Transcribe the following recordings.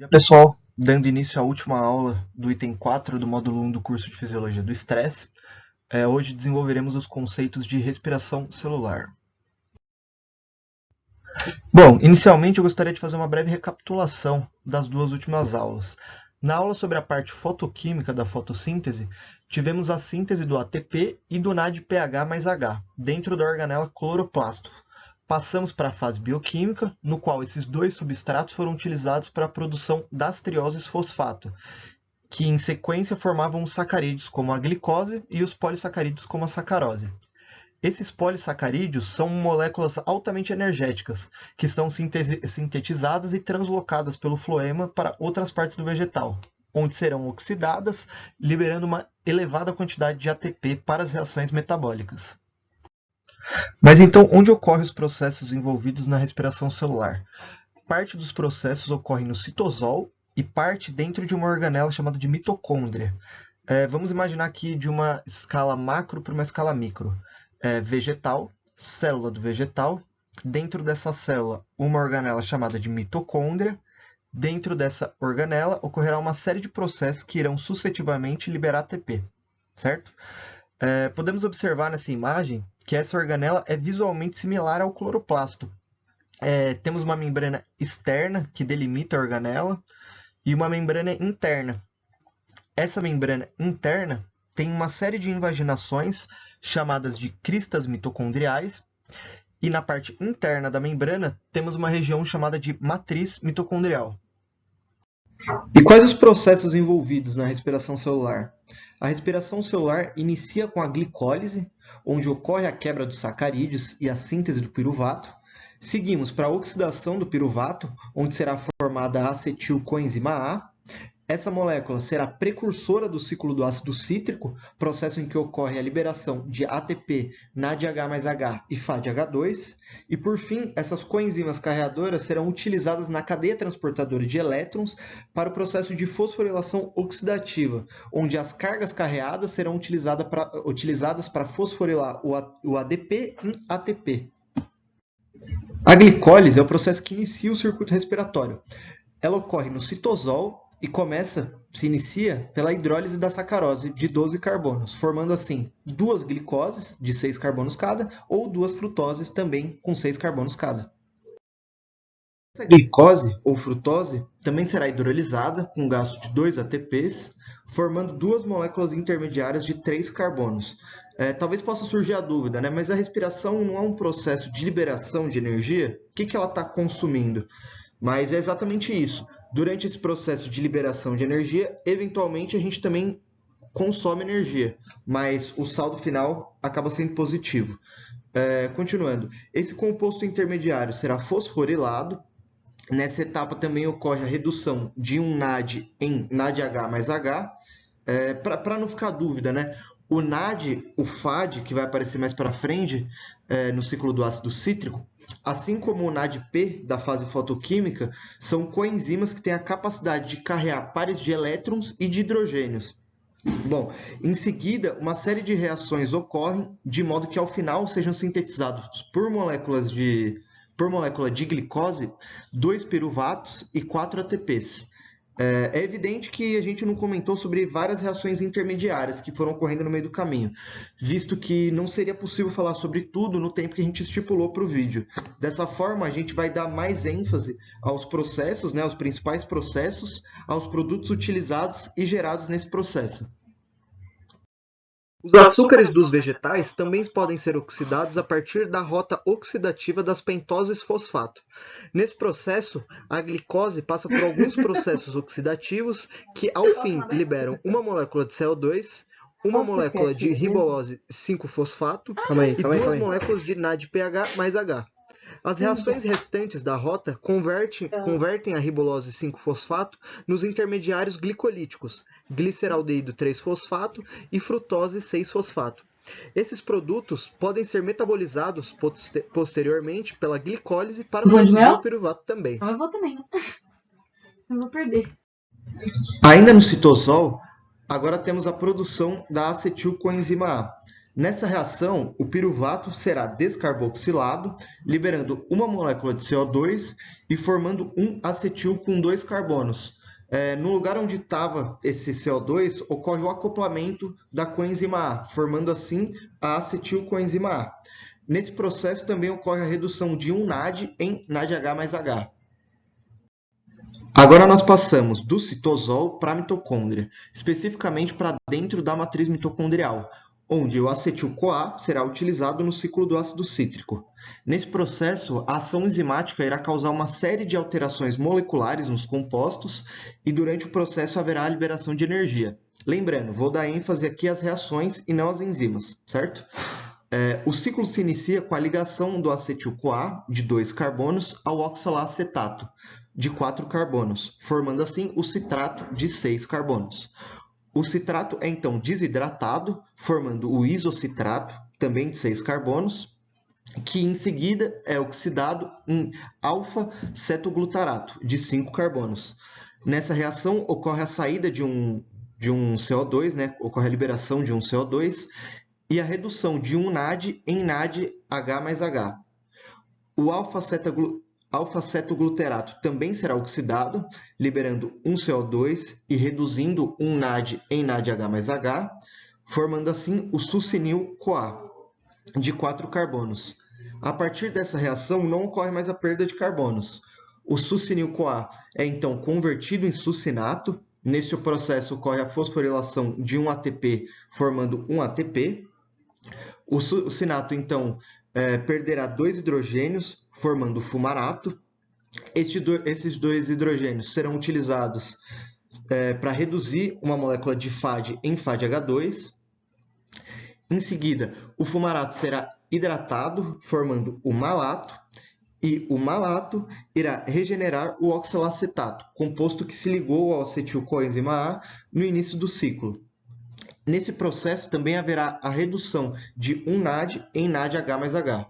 E aí, pessoal, dando início à última aula do item 4 do módulo 1 do curso de Fisiologia do Estresse, hoje desenvolveremos os conceitos de respiração celular. Bom, inicialmente eu gostaria de fazer uma breve recapitulação das duas últimas aulas. Na aula sobre a parte fotoquímica da fotossíntese, tivemos a síntese do ATP e do NADPH mais H, dentro da organela cloroplasto. Passamos para a fase bioquímica, no qual esses dois substratos foram utilizados para a produção das trioses fosfato, que em sequência formavam os sacarídeos como a glicose e os polissacarídeos como a sacarose. Esses polissacarídeos são moléculas altamente energéticas, que são sintetizadas e translocadas pelo floema para outras partes do vegetal, onde serão oxidadas, liberando uma elevada quantidade de ATP para as reações metabólicas. Mas então, onde ocorrem os processos envolvidos na respiração celular? Parte dos processos ocorre no citosol e parte dentro de uma organela chamada de mitocôndria. Vamos imaginar aqui de uma escala macro para uma escala micro. Vegetal, célula do vegetal, dentro dessa célula uma organela chamada de mitocôndria. Dentro dessa organela ocorrerá uma série de processos que irão sucessivamente liberar ATP, certo? Podemos observar nessa imagem que essa organela é visualmente similar ao cloroplasto. Temos uma membrana externa que delimita a organela e uma membrana interna. Essa membrana interna tem uma série de invaginações chamadas de cristas mitocondriais e na parte interna da membrana temos uma região chamada de matriz mitocondrial. E quais os processos envolvidos na respiração celular? A respiração celular inicia com a glicólise, onde ocorre a quebra dos sacarídeos e a síntese do piruvato. Seguimos para a oxidação do piruvato, onde será formada a acetilcoenzima A. Essa molécula será precursora do ciclo do ácido cítrico, processo em que ocorre a liberação de ATP, NADH mais H e FADH2. E, por fim, essas coenzimas carreadoras serão utilizadas na cadeia transportadora de elétrons para o processo de fosforilação oxidativa, onde as cargas carreadas serão utilizadas para fosforilar o ADP em ATP. A glicólise é o processo que inicia o circuito respiratório. Ela ocorre no citosol e se inicia pela hidrólise da sacarose de 12 carbonos, formando assim duas glicoses de 6 carbonos cada ou duas frutoses também com 6 carbonos cada. Essa glicose ou frutose também será hidrolisada com gasto de 2 ATPs, formando duas moléculas intermediárias de 3 carbonos. Talvez possa surgir a dúvida, né? Mas a respiração não é um processo de liberação de energia? O que ela está consumindo? Mas é exatamente isso. Durante esse processo de liberação de energia, eventualmente a gente também consome energia, mas o saldo final acaba sendo positivo. Continuando, esse composto intermediário será fosforilado. Nessa etapa também ocorre a redução de um NAD em NADH mais H. Para não ficar dúvida, né? O NAD, o FAD, que vai aparecer mais para frente no ciclo do ácido cítrico, assim como o NADP da fase fotoquímica, são coenzimas que têm a capacidade de carregar pares de elétrons e de hidrogênios. Bom, em seguida, uma série de reações ocorrem de modo que ao final sejam sintetizados por molécula de glicose 2 piruvatos e 4 ATPs. É evidente que a gente não comentou sobre várias reações intermediárias que foram ocorrendo no meio do caminho, visto que não seria possível falar sobre tudo no tempo que a gente estipulou para o vídeo. Dessa forma, a gente vai dar mais ênfase aos processos, né, aos principais processos, aos produtos utilizados e gerados nesse processo. Os açúcares dos vegetais também podem ser oxidados a partir da rota oxidativa das pentoses fosfato. Nesse processo, a glicose passa por alguns processos oxidativos que, ao fim, liberam uma molécula de CO2, uma molécula de ribolose 5-fosfato e duas moléculas de NADPH mais H. As reações restantes da rota convertem a ribolose 5-fosfato nos intermediários glicolíticos, gliceraldeído 3-fosfato e frutose 6-fosfato. Esses produtos podem ser metabolizados posteriormente pela glicólise para produzir o piruvato também. Eu vou também, né? Eu vou perder. Ainda no citosol, agora temos a produção da acetilcoenzima A. Nessa reação, o piruvato será descarboxilado, liberando uma molécula de CO2 e formando um acetil com 2 carbonos. No lugar onde estava esse CO2, ocorre o acoplamento da coenzima A, formando assim a acetilcoenzima A. Nesse processo também ocorre a redução de um NAD em NADH mais H. Agora nós passamos do citosol para a mitocôndria, especificamente para dentro da matriz mitocondrial, onde o acetil-CoA será utilizado no ciclo do ácido cítrico. Nesse processo, a ação enzimática irá causar uma série de alterações moleculares nos compostos e durante o processo haverá a liberação de energia. Lembrando, vou dar ênfase aqui às reações e não às enzimas, certo? O ciclo se inicia com a ligação do acetil-CoA, de 2 carbonos, ao oxalacetato, de 4 carbonos, formando assim o citrato, de 6 carbonos. O citrato é então desidratado, formando o isocitrato, também de 6 carbonos, que em seguida é oxidado em alfa-cetoglutarato, de 5 carbonos. Nessa reação ocorre a saída de um CO2, né? Ocorre a liberação de um CO2 e a redução de um NAD em NADH mais H. O alfa-cetoglutarato também será oxidado, liberando um CO2 e reduzindo um NAD em NADH mais H, formando assim o succinil-CoA, de 4 carbonos. A partir dessa reação, não ocorre mais a perda de carbonos. O succinil-CoA é então convertido em succinato. Nesse processo ocorre a fosforilação de um ATP, formando um ATP. O succinato, então, perderá 2 hidrogênios, formando o fumarato. Esses 2 hidrogênios serão utilizados para reduzir uma molécula de FAD em FADH2. Em seguida, o fumarato será hidratado, formando o malato, e o malato irá regenerar o oxalacetato, composto que se ligou ao acetilcoenzima A no início do ciclo. Nesse processo também haverá a redução de um NAD em NADH mais H.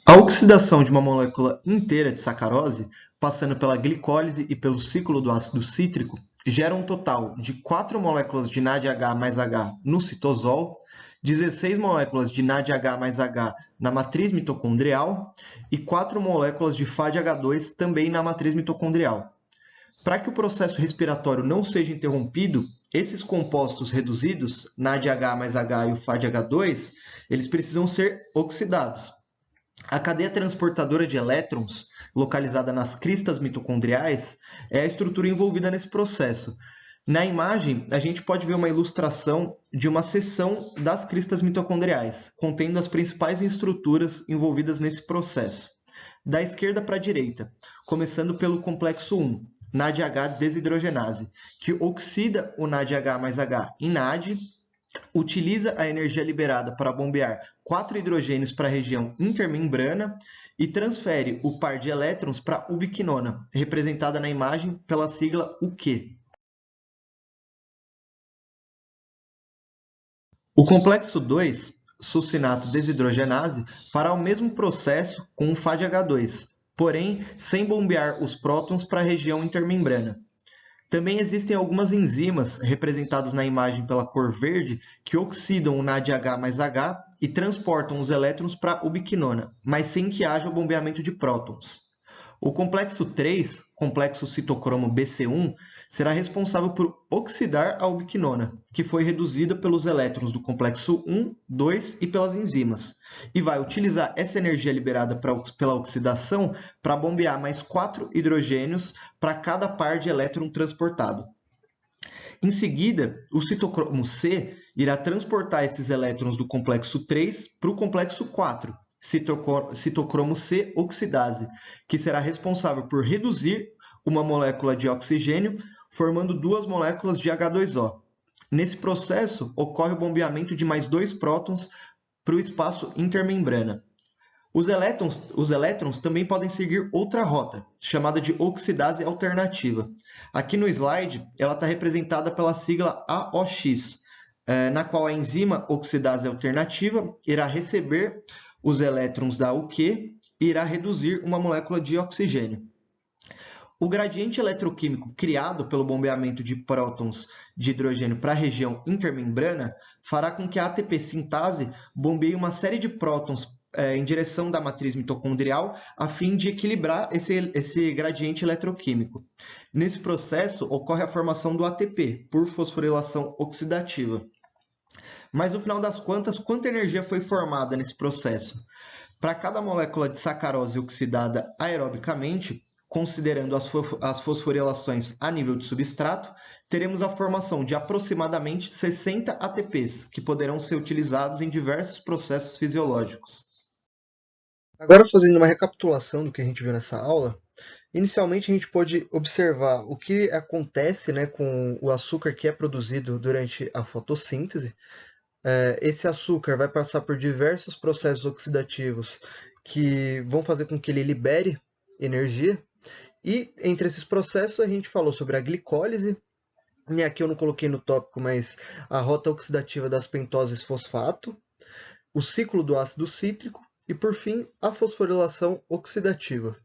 A oxidação de uma molécula inteira de sacarose, passando pela glicólise e pelo ciclo do ácido cítrico, gera um total de 4 moléculas de NADH mais H no citosol, 16 moléculas de NADH mais H na matriz mitocondrial e 4 moléculas de FADH2 também na matriz mitocondrial. Para que o processo respiratório não seja interrompido, esses compostos reduzidos, NADH mais H e o FADH2, eles precisam ser oxidados. A cadeia transportadora de elétrons, localizada nas cristas mitocondriais, é a estrutura envolvida nesse processo. Na imagem, a gente pode ver uma ilustração de uma seção das cristas mitocondriais, contendo as principais estruturas envolvidas nesse processo. Da esquerda para a direita, começando pelo complexo 1, NADH desidrogenase, que oxida o NADH mais H em NAD, utiliza a energia liberada para bombear 4 hidrogênios para a região intermembrana e transfere o par de elétrons para a ubiquinona, representada na imagem pela sigla UK. O complexo 2, succinato desidrogenase, fará o mesmo processo com o FADH2, porém sem bombear os prótons para a região intermembrana. Também existem algumas enzimas, representadas na imagem pela cor verde, que oxidam o NADH mais H e transportam os elétrons para a ubiquinona, mas sem que haja o bombeamento de prótons. O complexo 3, complexo citocromo BC1, será responsável por oxidar a ubiquinona, que foi reduzida pelos elétrons do complexo 1, 2 e pelas enzimas, e vai utilizar essa energia liberada pela oxidação para bombear mais 4 hidrogênios para cada par de elétron transportado. Em seguida, o citocromo C irá transportar esses elétrons do complexo 3 para o complexo 4, citocromo C oxidase, que será responsável por reduzir uma molécula de oxigênio, formando 2 moléculas de H2O. Nesse processo, ocorre o bombeamento de mais 2 prótons para o espaço intermembrana. Os elétrons também podem seguir outra rota, chamada de oxidase alternativa. Aqui no slide, ela está representada pela sigla AOX, na qual a enzima oxidase alternativa irá receber os elétrons da UK e irá reduzir uma molécula de oxigênio. O gradiente eletroquímico criado pelo bombeamento de prótons de hidrogênio para a região intermembrana fará com que a ATP sintase bombeie uma série de prótons em direção da matriz mitocondrial a fim de equilibrar esse gradiente eletroquímico. Nesse processo, ocorre a formação do ATP, por fosforilação oxidativa. Mas no final das contas, quanta energia foi formada nesse processo? Para cada molécula de sacarose oxidada aerobicamente, considerando as fosforilações a nível de substrato, teremos a formação de aproximadamente 60 ATPs, que poderão ser utilizados em diversos processos fisiológicos. Agora, fazendo uma recapitulação do que a gente viu nessa aula, inicialmente a gente pôde observar o que acontece, né, com o açúcar que é produzido durante a fotossíntese. Esse açúcar vai passar por diversos processos oxidativos que vão fazer com que ele libere energia. E entre esses processos a gente falou sobre a glicólise, e aqui eu não coloquei no tópico, mas a rota oxidativa das pentoses fosfato, o ciclo do ácido cítrico e, por fim, a fosforilação oxidativa.